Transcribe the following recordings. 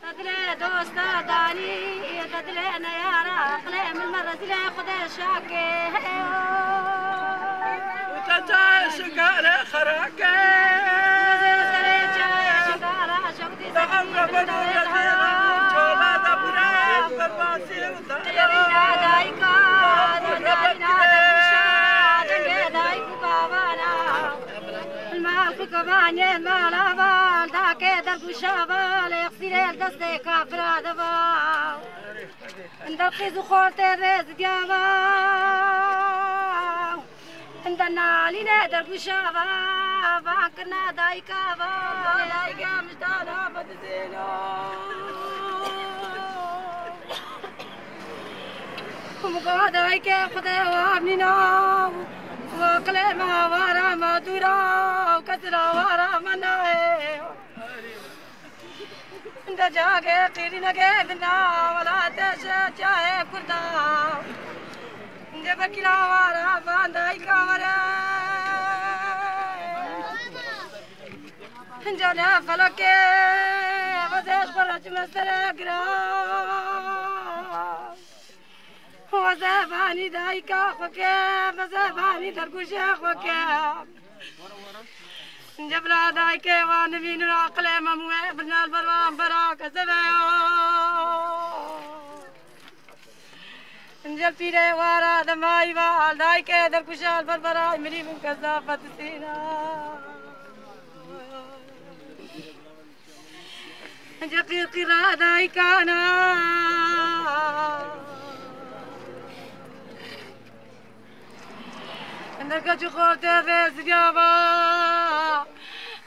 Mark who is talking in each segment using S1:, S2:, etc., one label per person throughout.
S1: تدلي دوستا داني تدلي أنا يا راقلي من مرة تدلي خذ شاكي
S2: وتجاي شقالة خراكي دعم ربنا يدينا جولا دبنا برباسي وتجاي
S1: دايكا داينا دايشا دايكو كابانا المال كباني المال أبال داكي دركو شابال يغسل الدستي كافرا دبال ندقي زخورتي ريز ديابا عندنا لينا دركو شابا باكنا دايكا دايكا مشتانا بدزينا ومقاداي كيف خذوا ابننا وقلي ما ورا ما دورا وكسرا ورا مناي انت جاكي قيرنا كيفنا ولا تشجع كردا انت بكلا ورا بانداي كامرا انجانا فلكي وزيش برج مسترقرا وزباني دايكا خوكي وزباني دركوشا خوكي جبلا دايكي وانمين العقل مموي بنا البروان براك زبيو جلبيري وارا دماي وال دايكي دركوشا البربراي مري من كذافة سينا جقيقي را دايكانا عندك جخور تفيز جابا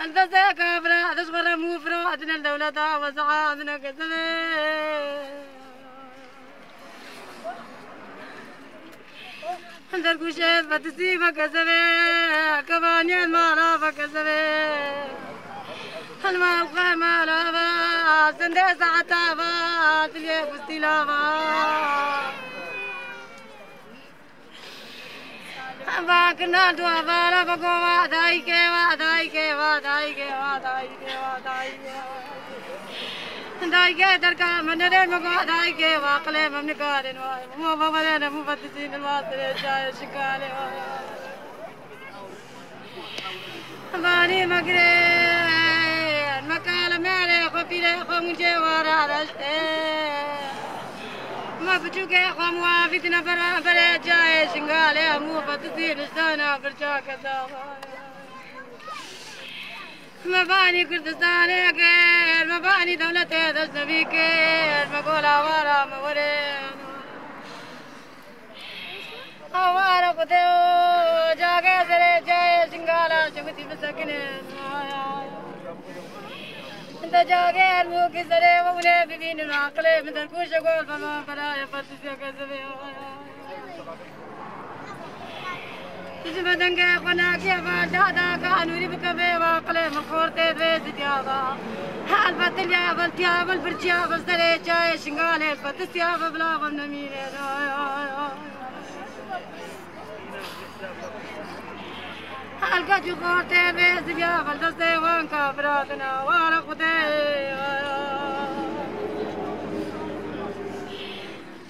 S1: انت زيك برا تشغل موفرا ادنى الدولة وزعادنا كزمي عندك وشيت بتسيبك كزمي كباني المعرفة كزمي الماء الخيمة لابا سندي ساعتها تليك بستيلابا باكنا دوا بارا بقوا دايكي ودايكي ودايكي ودايكي ودايكي دايكي دركا من رين بقوا دايكي واقلي من قارن واي مو بابا مفتشين الواصل جاي شكالي باني مقرين مكال مالي خفيلي خمجي ورا رشتي ما بتشوكي خم وافتنا برا جاي شنقالي مو فتسين اشتانا برجاك الدابا مباني كردستاني غير مباني دولتي دجنبي غير مقولا ورا مورين اوارا قدو جاكي سري جاي شنقالا شمتي مسكنين انت جاكي الموكي سري وولي ببين العقلي من دركوش اقول فما فلا يفتسي كذبي تجمع دنگي قناكي فالدادا كانوا يبكبي وعقلي مخورتي دويز ديابا الفتليا فالتيا فالبرجيا فالسري جاي شنقالي الفتسيا فبلا فمنميني القى جخورتي دويز ديابا فالدستي وانكا براتنا وانا خدي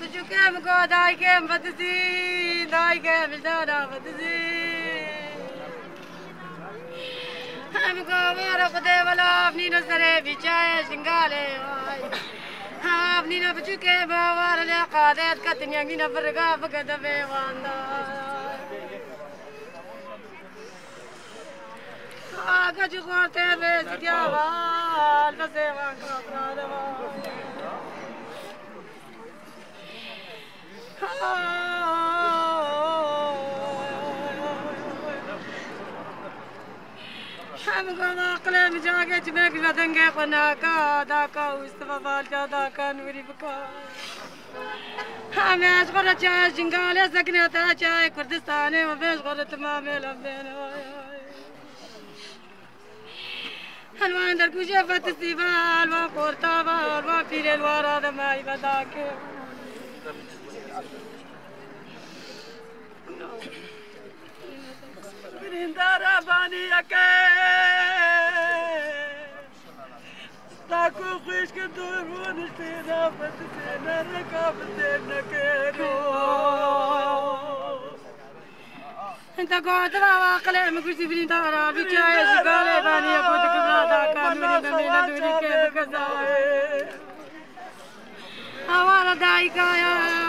S1: تجوكي مقو دايكي مفتسي دايكي مجدانا فتسي مقو وانا خدي ولا فنينو سري بيجاي شنقالي فنينو بجوكي بوار اللي قادت كتن يمينو فرقا فقدبي واندا كجو خورتي بيز ديابا البسي وانكا برادبا حمقو عقلي مجاكي جميك بدنقي قناكا داكا واستفا فالجا داكا نوري بكا حمي اشغل جاي جنقالي سكنتا جاي كردستاني وبيش غل تمامي لبين الوان دركوشي فتسيبا الوان قورتابا الوان فيري الوارا دماي بداكي برين دارا باني اكي
S2: تاكو خوش كدور ونشتينا فتتنا ركابتنا كيرو
S1: انت قاعد واقلع ما كنت بني دارا بجاي شغاله باني كنت كبلادا كانوني بمينا دوري كيف كذا اوارا دايكا يا